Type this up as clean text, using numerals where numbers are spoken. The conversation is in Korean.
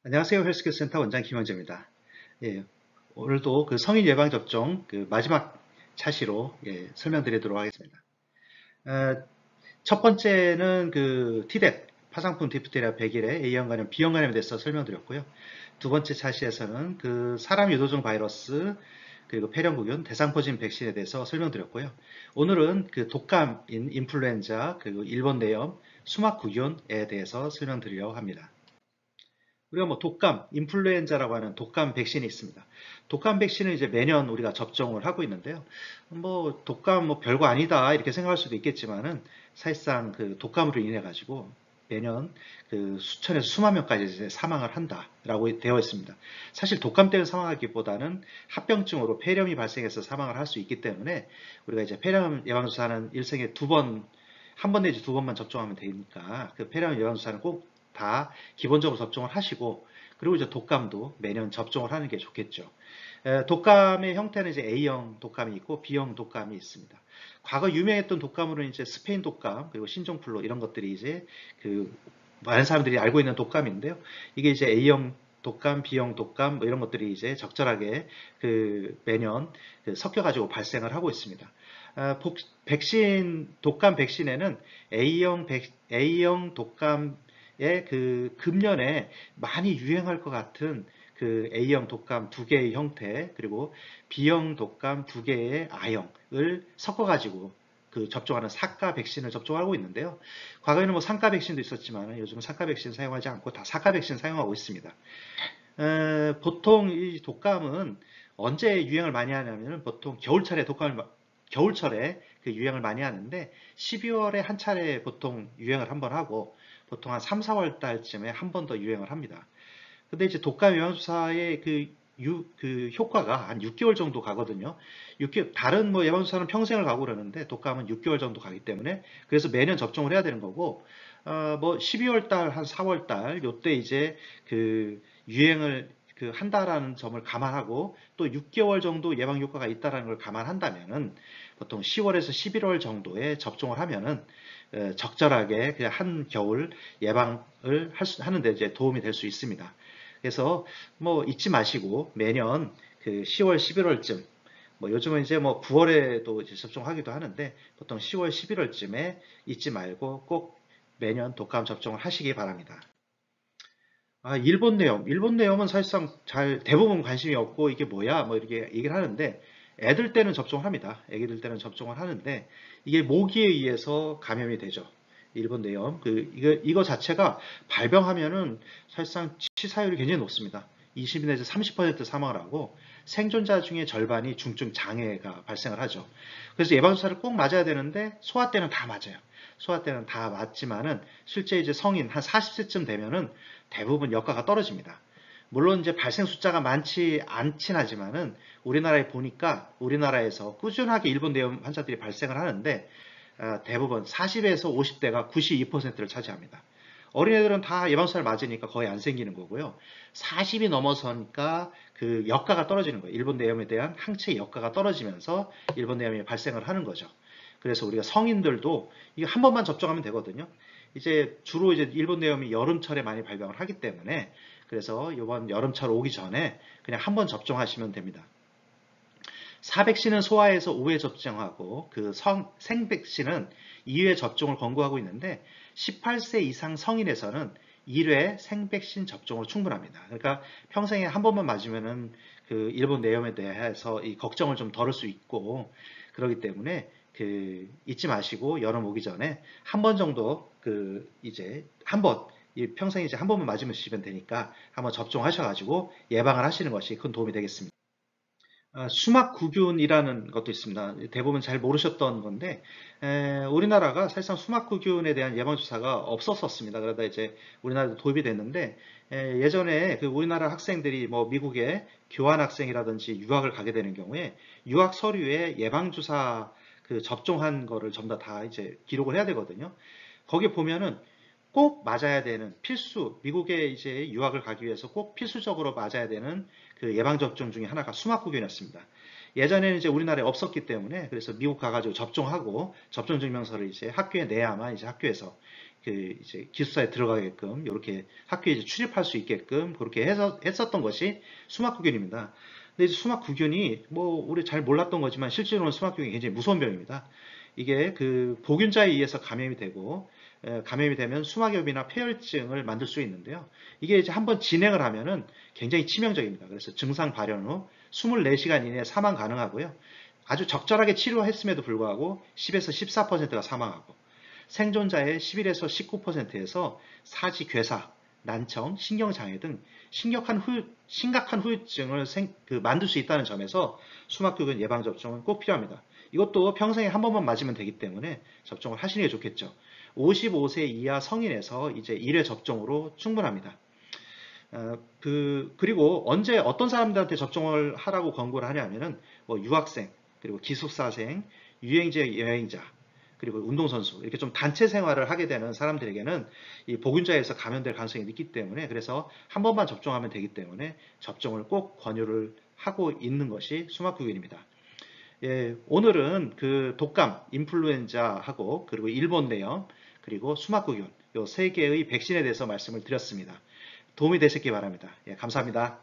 안녕하세요. 헬스케어 센터 원장 김영재입니다. 예, 오늘도 그 성인 예방 접종 그 마지막 차시로 설명드리도록 하겠습니다. 어, 첫 번째는 그 티뎁 파상풍 디프테리아 100일에 A형 감염, B형 감염에 대해서 설명드렸고요. 두 번째 차시에서는 그 사람 유도종 바이러스 그리고 폐렴구균, 대상포진 백신에 대해서 설명드렸고요. 오늘은 그 독감인 인플루엔자 그리고 일본 뇌염, 수막구균에 대해서 설명드리려고 합니다. 우리가 뭐 독감, 인플루엔자라고 하는 독감 백신이 있습니다. 독감 백신은 이제 매년 우리가 접종을 하고 있는데요. 뭐 독감 뭐 별거 아니다 이렇게 생각할 수도 있겠지만은 사실상 그 독감으로 인해 가지고 매년 그 수천에서 수만 명까지 이제 사망을 한다라고 되어 있습니다. 사실 독감 때문에 사망하기보다는 합병증으로 폐렴이 발생해서 사망을 할 수 있기 때문에 우리가 이제 폐렴 예방주사는 일생에 한 번 내지 두 번만 접종하면 되니까 그 폐렴 예방주사는 꼭 다 기본적으로 접종을 하시고 그리고 이제 독감도 매년 접종을 하는 게 좋겠죠. 독감의 형태는 이제 A형 독감이 있고 B형 독감이 있습니다. 과거 유명했던 독감으로는 이제 스페인 독감 그리고 신종플루 이런 것들이 이제 그 많은 사람들이 알고 있는 독감인데요. 이게 이제 A형 독감, B형 독감 뭐 이런 것들이 이제 적절하게 그 매년 그 섞여가지고 발생을 하고 있습니다. 백신 독감 백신에는 A형 독감 그 금년에 많이 유행할 것 같은 그 A형 독감 두 개의 형태 그리고 B형 독감 두 개의 I형을 섞어가지고 그 접종하는 사가 백신을 접종하고 있는데요. 과거에는 뭐 상가 백신도 있었지만 요즘은 상가 백신 사용하지 않고 다 사가 백신 사용하고 있습니다. 보통 이 독감은 언제 유행을 많이 하냐면 보통 겨울철에 그 유행을 많이 하는데 12월에 한 차례 보통 유행을 한번 하고 보통 한 3, 4월 달쯤에 한 번 더 유행을 합니다. 근데 이제 독감 예방주사의 그 효과가 한 6개월 정도 가거든요. 다른 뭐 예방주사는 평생을 가고 그러는데 독감은 6개월 정도 가기 때문에 그래서 매년 접종을 해야 되는 거고, 뭐 12월 달, 한 4월 달, 요때 이제 그 유행을 그 한다라는 점을 감안하고 또 6개월 정도 예방 효과가 있다라는 걸 감안한다면은 보통 10월에서 11월 정도에 접종을 하면은 적절하게 그냥 한겨울 예방을 하는데 이제 도움이 될 수 있습니다. 그래서 뭐 잊지 마시고 매년 그 10월, 11월쯤 뭐 요즘은 이제 뭐 9월에도 이제 접종하기도 하는데 보통 10월, 11월쯤에 잊지 말고 꼭 매년 독감 접종을 하시기 바랍니다. 일본 내염. 일본 내염은 사실상 잘 대부분 관심이 없고 이게 뭐야? 뭐 이렇게 얘기를 하는데 애들 때는 접종을 합니다. 애기들 때는 접종을 하는데 이게 모기에 의해서 감염이 되죠. 일본 내염. 이거 자체가 발병하면은 사실상 치사율이 굉장히 높습니다. 20 내지 30% 사망을 하고 생존자 중에 절반이 중증 장애가 발생을 하죠. 그래서 예방주사를 꼭 맞아야 되는데 소아 때는 다 맞아요. 소아 때는 다 맞지만은 실제 이제 성인 한 40세쯤 되면은 대부분 역가가 떨어집니다. 물론 이제 발생 숫자가 많지 않진 하지만은 우리나라에 보니까 우리나라에서 꾸준하게 일본 내염 환자들이 발생을 하는데 대부분 40에서 50대가 92%를 차지합니다. 어린애들은 다 예방주사를 맞으니까 거의 안 생기는 거고요. 40이 넘어서니까 그 역가가 떨어지는 거예요. 일본 내염에 대한 항체 역가가 떨어지면서 일본 내염이 발생을 하는 거죠. 그래서 우리가 성인들도 이거 한 번만 접종하면 되거든요. 이제 주로 이제 일본 내염이 여름철에 많이 발병을 하기 때문에 그래서 이번 여름철 오기 전에 그냥 한 번 접종하시면 됩니다. 사백신은 소아에서 5회 접종하고 그 생백신은 2회 접종을 권고하고 있는데 18세 이상 성인에서는 1회 생백신 접종으로 충분합니다. 그러니까 평생에 한 번만 맞으면은 그 일본 내염에 대해서 이 걱정을 좀 덜을 수 있고 그러기 때문에 그 잊지 마시고 여름 오기 전에 한 번 정도 그 이제 평생에 이제 한 번만 맞으시면 되니까 한번 접종하셔가지고 예방을 하시는 것이 큰 도움이 되겠습니다. 수막구균이라는 것도 있습니다. 대부분 잘 모르셨던 건데 우리나라가 사실상 수막구균에 대한 예방주사가 없었었습니다. 그러다 이제 우리나라도 도입이 됐는데 예전에 그 우리나라 학생들이 뭐 미국에 교환학생이라든지 유학을 가게 되는 경우에 유학 서류에 예방주사 그 접종한 거를 전부 다 이제 기록을 해야 되거든요. 거기 보면은 꼭 맞아야 되는 미국에 이제 유학을 가기 위해서 꼭 필수적으로 맞아야 되는 그 예방접종 중에 하나가 수막구균이었습니다. 예전에는 이제 우리나라에 없었기 때문에 그래서 미국 가가지고 접종하고 접종증명서를 이제 학교에 내야만 이제 학교에서 그 이제 기숙사에 들어가게끔 이렇게 학교에 이제 출입할 수 있게끔 그렇게 해서 했었던 것이 수막구균입니다. 근데 이제 수막구균이 뭐 우리 잘 몰랐던 거지만 실제로는 수막구균이 굉장히 무서운 병입니다. 이게 그 보균자에 의해서 감염이 되고 감염이 되면 수막염이나 폐혈증을 만들 수 있는데요. 이게 이제 한번 진행을 하면은 굉장히 치명적입니다. 그래서 증상 발현 후 24시간 이내에 사망 가능하고요. 아주 적절하게 치료했음에도 불구하고 10에서 14%가 사망하고 생존자의 11에서 19%에서 사지, 괴사, 난청, 신경장애 등 심각한 후유증을 만들 수 있다는 점에서 수막균 예방접종은 꼭 필요합니다. 이것도 평생에 한 번만 맞으면 되기 때문에 접종을 하시는 게 좋겠죠. 55세 이하 성인에서 이제 1회 접종으로 충분합니다. 그리고 언제 어떤 사람들한테 접종을 하라고 권고를 하냐면은 뭐 유학생, 그리고 기숙사생, 유행제 여행자, 그리고 운동선수 이렇게 좀 단체 생활을 하게 되는 사람들에게는 이 보균자에서 감염될 가능성이 있기 때문에 그래서 한 번만 접종하면 되기 때문에 접종을 꼭 권유를 하고 있는 것이 수막구균입니다. 예, 오늘은 그 독감, 인플루엔자하고 그리고 일본 내염 그리고 수막구균 요 세 개의 백신에 대해서 말씀을 드렸습니다. 도움이 되셨기 바랍니다. 예, 감사합니다.